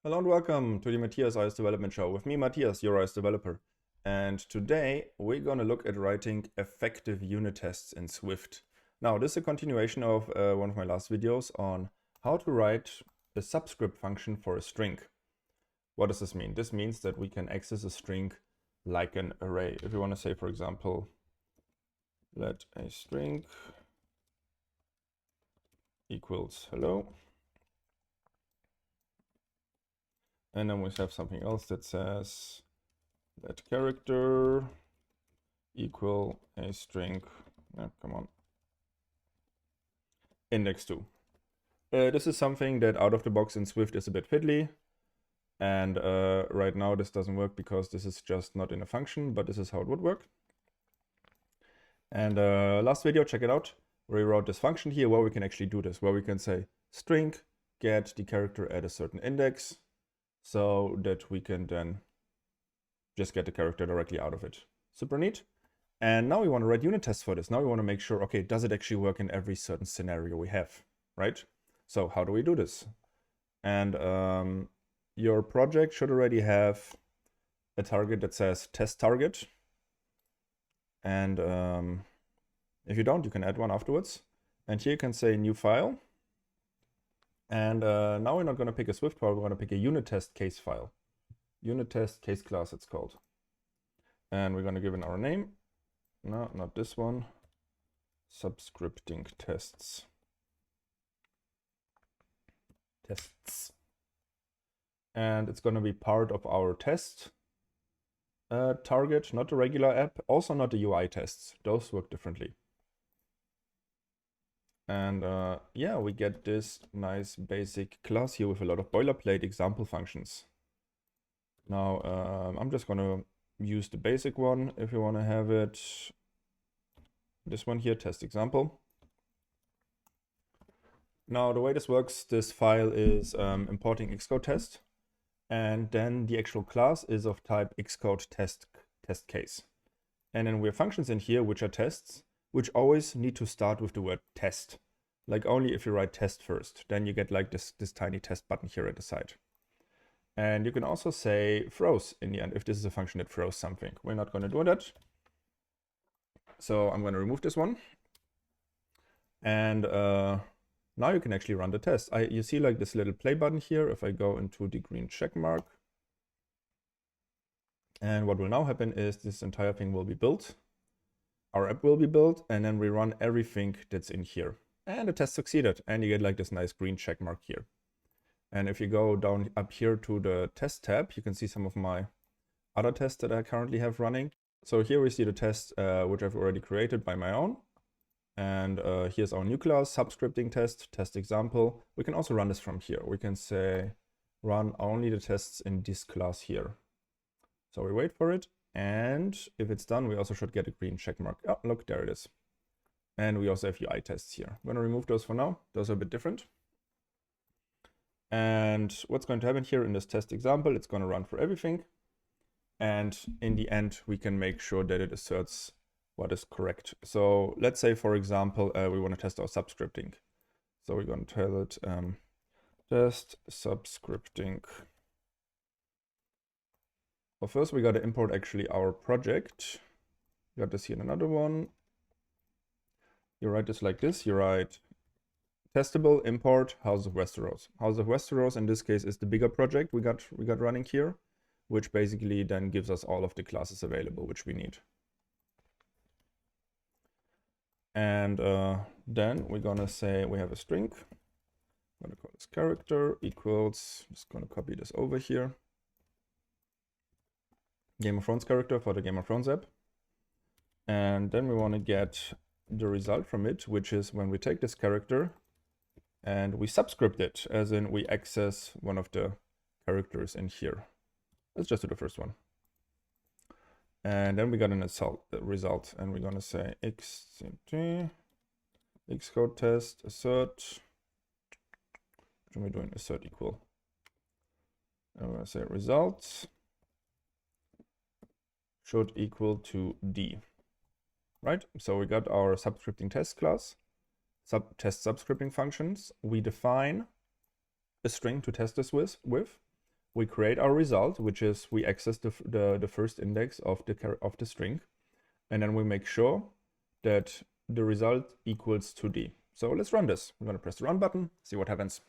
Hello and welcome to the Matthias iOS Development Show with me, Matthias, your iOS developer. And today we're going to look at writing effective unit tests in Swift. Now, this is a continuation of one of my last videos on how to write a subscript function for a string. What does this mean? This means that we can access a string like an array. If you want to say, for example, let a string equals hello. And then we have something else that says let character equal a string, come on, index 2. This is something that out of the box in Swift is a bit fiddly. And right now this doesn't work because this is just not in a function, but this is how it would work. And last video, check it out, where we wrote this function here where we can actually do this, where we can say string get the character at a certain index, so that we can then just get the character directly out of it. Super neat. And now we want to write unit tests for this. Now we want to make sure, okay, does it actually work in every certain scenario we have, right? So how do we do this? And your project should already have a target that says test target. And if you don't, you can add one afterwards. And here you can say new file. And now we're not going to pick a Swift file, we're going to pick a unit test case file. Unit test case class, it's called. And we're going to give it our name. No, not this one. Subscripting tests. Tests. And it's going to be part of our test target, not the regular app, also not the UI tests. Those work differently. And yeah, we get this nice basic class here with a lot of boilerplate example functions. Now, I'm just going to use the basic one if you want to have it. This one here, test example. Now, the way this works, this file is importing Xcode test, and then the actual class is of type Xcode test case. And then we have functions in here which are tests, which always need to start with the word test. Like only if you write test first, then you get like this tiny test button here at the side. And you can also say throws in the end if this is a function that throws something. We're not going to do that. So I'm going to remove this one. And now you can actually run the test. You see like this little play button here. If I go into the green check mark. And what will now happen is this entire thing will be built. Our app will be built, and then we run everything that's in here. And the test succeeded, and you get like this nice green check mark here. And if you go down up here to the test tab, you can see some of my other tests that I currently have running. So here we see the test which I've already created by my own. And here's our new class, subscripting test, test example. We can also run this from here. We can say run only the tests in this class here. So we wait for it. And if it's done, we also should get a green check mark. Oh, look, there it is. And we also have UI tests here. I'm going to remove those for now. Those are a bit different. And what's going to happen here in this test example, it's going to run for everything. And in the end, we can make sure that it asserts what is correct. So let's say, for example, we want to test our subscripting. So we're going to tell it test subscripting. Well, first we got to import actually our project. We got this here in another one. You write this like this. You write testable import House of Westeros. House of Westeros in this case is the bigger project we got running here, which basically then gives us all of the classes available which we need. And then we're gonna say we have a string. I'm gonna call this character equals. I'm just gonna copy this over here. Game of Thrones character for the Game of Thrones app. And then we want to get the result from it, which is when we take this character and we subscript it, as in we access one of the characters in here. Let's just do the first one. And then we got an result, and we're going to say Xcode test assert. What are we doing? Assert equal. And we're going to say results should equal to D. Right? So we got our subscripting test class, test subscripting functions. We define a string to test this with. we create our result, which is we access the first index of the string, and then we make sure that the result equals to D. So let's run this. We're going to press the run button, see what happens.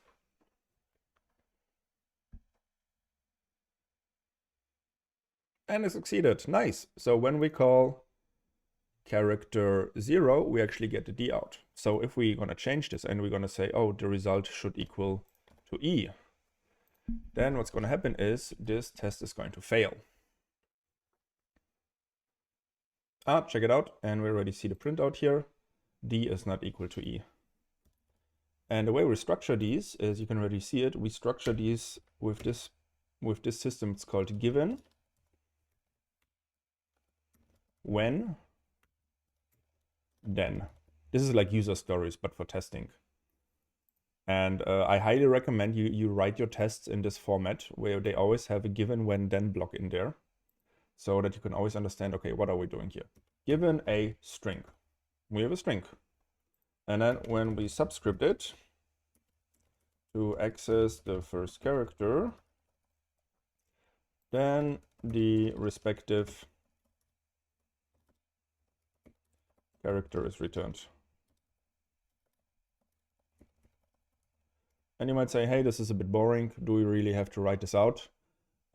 And it succeeded. Nice. So when we call character 0, we actually get the D out. So if we're going to change this and we're going to say, oh, the result should equal to E, then what's going to happen is this test is going to fail. Check it out, and we already see the printout here. D is not equal to E. And the way we structure these is, you can already see it, we structure these with this system. It's called given, when, then. This is like user stories, but for testing. And I highly recommend you write your tests in this format, where they always have a given, when, then block in there, so that you can always understand, okay, what are we doing here? Given a string. We have a string. And then when we subscript it to access the first character, then the respective character is returned. And you might say, hey, this is a bit boring. Do we really have to write this out?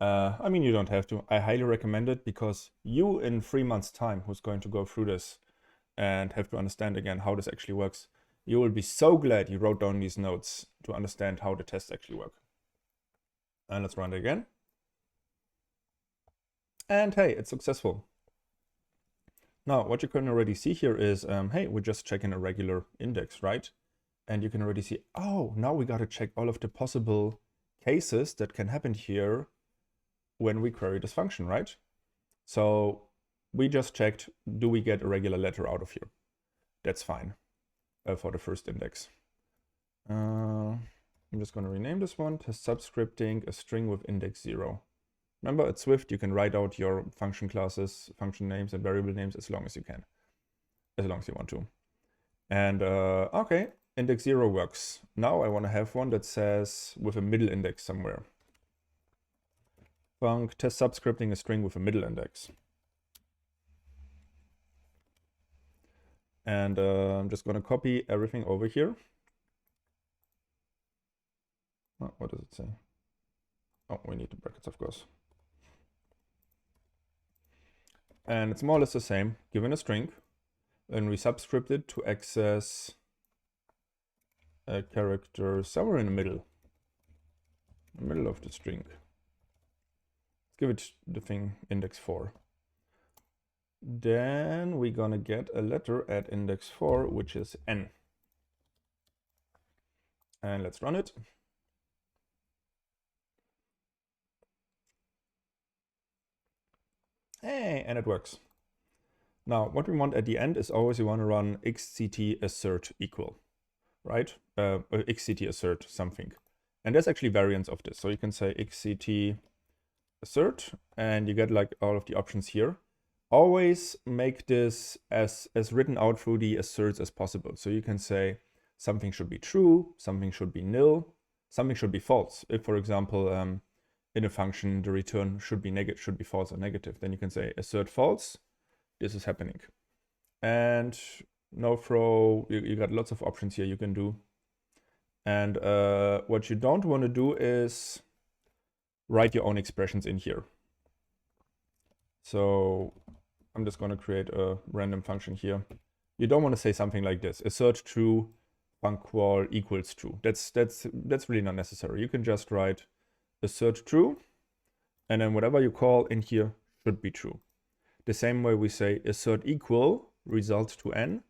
I mean, you don't have to. I highly recommend it, because you, in 3 months' time, who's going to go through this and have to understand again how this actually works, you will be so glad you wrote down these notes to understand how the tests actually work. And let's run it again. And hey, it's successful. Now, what you can already see here is, hey, we're just checking a regular index, right? And you can already see, oh, now we got to check all of the possible cases that can happen here when we query this function, right? So we just checked, do we get a regular letter out of here? That's fine for the first index. I'm just going to rename this one, test subscripting a string with index 0. Remember, at Swift, you can write out your function classes, function names, and variable names as long as you can, as long as you want to. And okay, index 0 works. Now I want to have one that says with a middle index somewhere. Func test subscripting a string with a middle index. And I'm just going to copy everything over here. Oh, what does it say? Oh, we need the brackets, of course. And it's more or less the same. Given a string, and we subscript it to access a character somewhere in the middle of the string. Let's give it the thing index 4. Then we're gonna get a letter at index 4, which is N. And let's run it. Hey, and it works. Now, what we want at the end is always, you want to run xct assert equal, right? Xct assert something. And there's actually variants of this. So you can say xct assert, and you get like all of the options here. Always make this as written out through the asserts as possible. So you can say something should be true, something should be nil, something should be false. If, for example, in a function, the return should be false or negative, then you can say assert false. This is happening. And no throw, you got lots of options here you can do. And what you don't want to do is write your own expressions in here. So I'm just going to create a random function here. You don't want to say something like this: assert true, func equals true. That's really not necessary. You can just write assert true, and then whatever you call in here should be true. The same way we say assert equal result to n,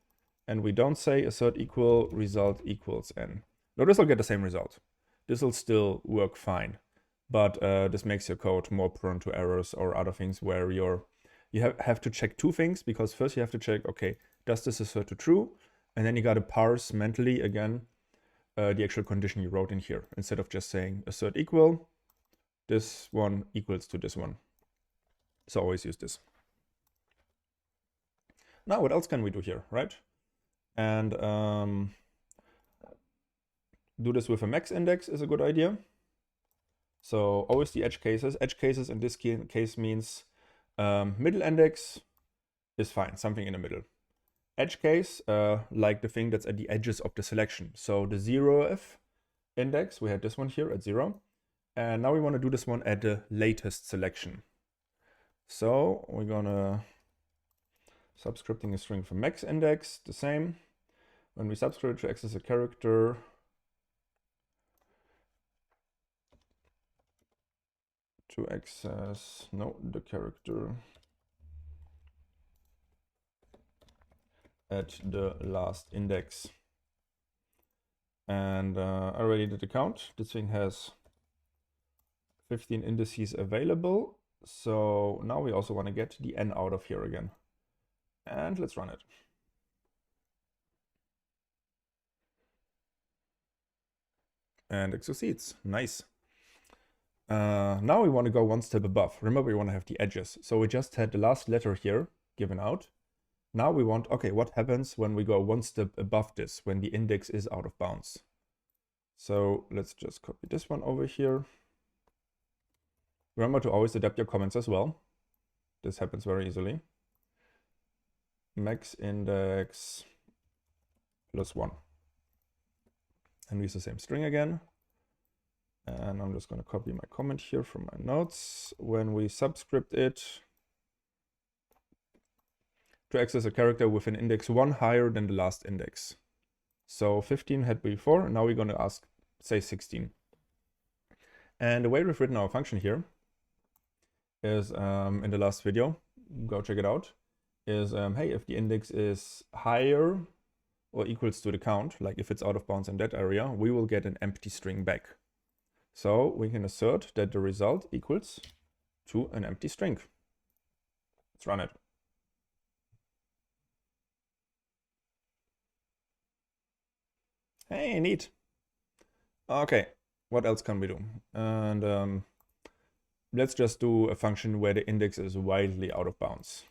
and we don't say assert equal result equals n. Now this will get the same result. This will still work fine, but this makes your code more prone to errors or other things where you have to check two things, because first you have to check, okay, does this assert to true? And then you got to parse mentally again the actual condition you wrote in here, instead of just saying assert equal, this one equals to this one. So always use this. Now, what else can we do here, right? And do this with a MaxIndex is a good idea. So always the edge cases. Edge cases in this case means middle index is fine, something in the middle. Edge case, like the thing that's at the edges of the selection. So the 0th index, we had this one here at 0. And now we want to do this one at the latest selection. So we're gonna subscripting a string from MaxIndex, the same. When we subscript to access a character, the character at the last index. And I already did the count. This thing has 15 indices available. So now we also want to get the n out of here again. And let's run it. And it succeeds. Nice. Now we want to go one step above. Remember, we want to have the edges. So we just had the last letter here given out. Now we want, okay, what happens when we go one step above this, when the index is out of bounds? So let's just copy this one over here. Remember to always adapt your comments as well. This happens very easily. MaxIndex +1. And we use the same string again. And I'm just going to copy my comment here from my notes. When we subscript it to access a character with an index 1 higher than the last index. So 15 had before, now we're going to ask, say 16. And the way we've written our function here is in the last video, go check it out, is hey, if the index is higher or equals to the count, like if it's out of bounds in that area, we will get an empty string back. So we can assert that the result equals to an empty string. Let's run it. Hey, neat. Okay, what else can we do? And let's just do a function where the index is wildly out of bounds.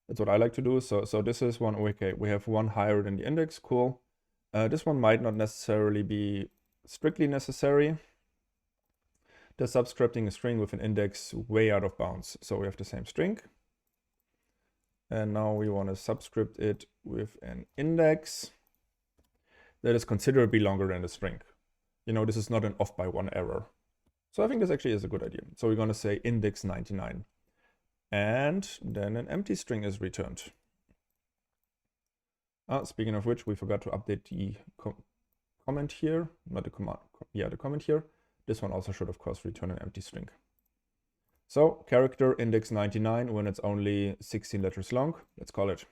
That's what I like to do. So this is one, okay, we have one higher than the index, cool. This one might not necessarily be strictly necessary. The subscripting a string with an index way out of bounds. So we have the same string. And now we want to subscript it with an index that is considerably longer than the string. You know, this is not an off by one error. So I think this actually is a good idea. So we're going to say index 99. And then an empty string is returned. Speaking of which, we forgot to update the comment here, not the command, yeah, the comment here. This one also should, of course, return an empty string. So character index 99 when it's only 16 letters long. Let's call it.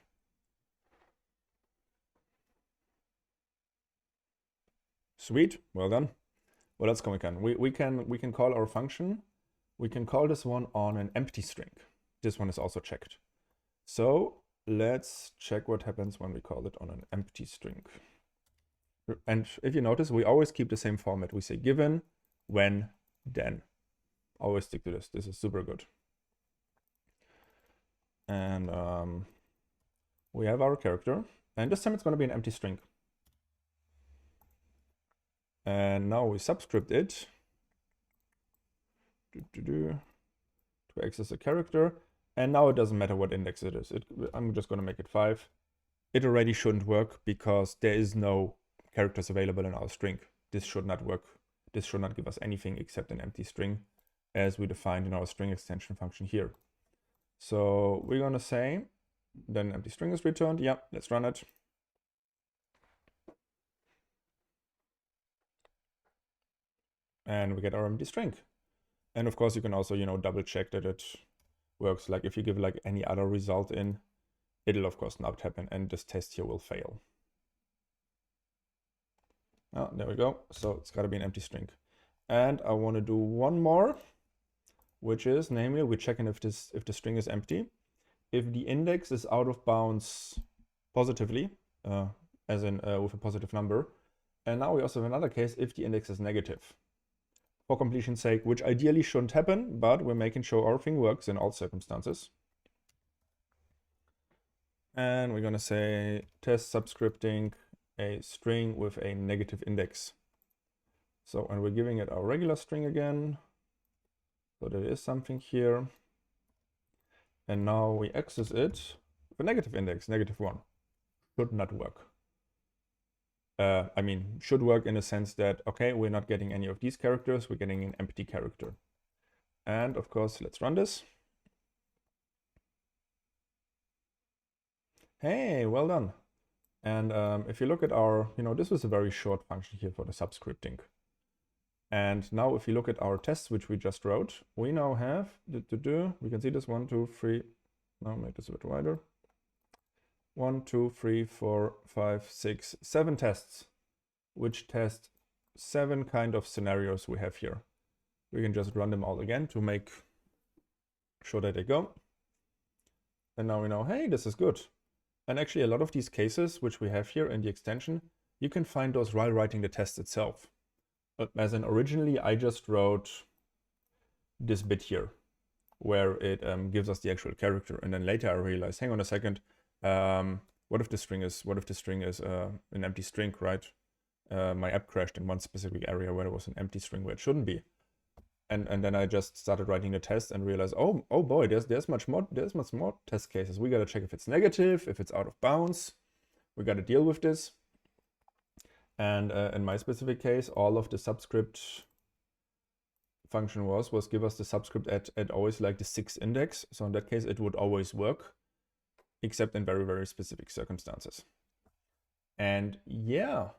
Sweet, well done. What else can we can? We can call our function. We can call this one on an empty string. This one is also checked. So let's check what happens when we call it on an empty string. And if you notice, we always keep the same format. We say given, when, then. Always stick to this. This is super good. And we have our character. And this time it's going to be an empty string. And now we subscript it to access a character. And now it doesn't matter what index it is. I'm just going to make it 5. It already shouldn't work because there is no characters available in our string. This should not work. This should not give us anything except an empty string as we defined in our string extension function here. So we're going to say then empty string is returned. Yeah, let's run it. And we get our empty string. And of course, you can also, double check that it works. Like if you give like any other result in, it'll of course not happen. And this test here will fail. Oh, there we go. So it's got to be an empty string. And I want to do one more, which is, namely, we're checking if the string is empty. If the index is out of bounds positively, as in with a positive number. And now we also have another case if the index is negative. For completion's sake, which ideally shouldn't happen, but we're making sure our thing works in all circumstances. And we're going to say test subscripting a string with a negative index. So, and we're giving it our regular string again. So there is something here. And now we access it with a negative index, -1. Should not work. I mean, should work in the sense that, okay, we're not getting any of these characters, we're getting an empty character. And of course, let's run this. Hey, well done. And if you look at our, this was a very short function here for the subscripting. And now if you look at our tests, which we just wrote, we now have, we can see this 1, 2, 3, now make this a bit wider. 1, 2, 3, 4, 5, 6, 7 tests, which test 7 kind of scenarios we have here. We can just run them all again to make sure that they go. And now we know, hey, this is good. And actually a lot of these cases, which we have here in the extension, you can find those while writing the test itself. As in originally, I just wrote this bit here, where it gives us the actual character. And then later I realized, hang on a second, what if the string is an empty string, right? My app crashed in one specific area where there was an empty string where it shouldn't be. And then I just started writing the test and realized, oh boy, there's much more test cases. We gotta check if it's negative, if it's out of bounds. We gotta deal with this. And in my specific case, all of the subscript function was give us the subscript at always like the 6th index. So in that case, it would always work, except in very, very specific circumstances. And yeah,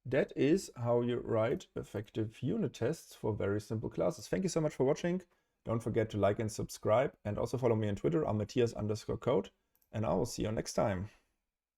that is how you write effective unit tests for very simple classes. Thank you so much for watching. Don't forget to like and subscribe, and also follow me on Twitter. I'm Matthias_code, and I will see you next time.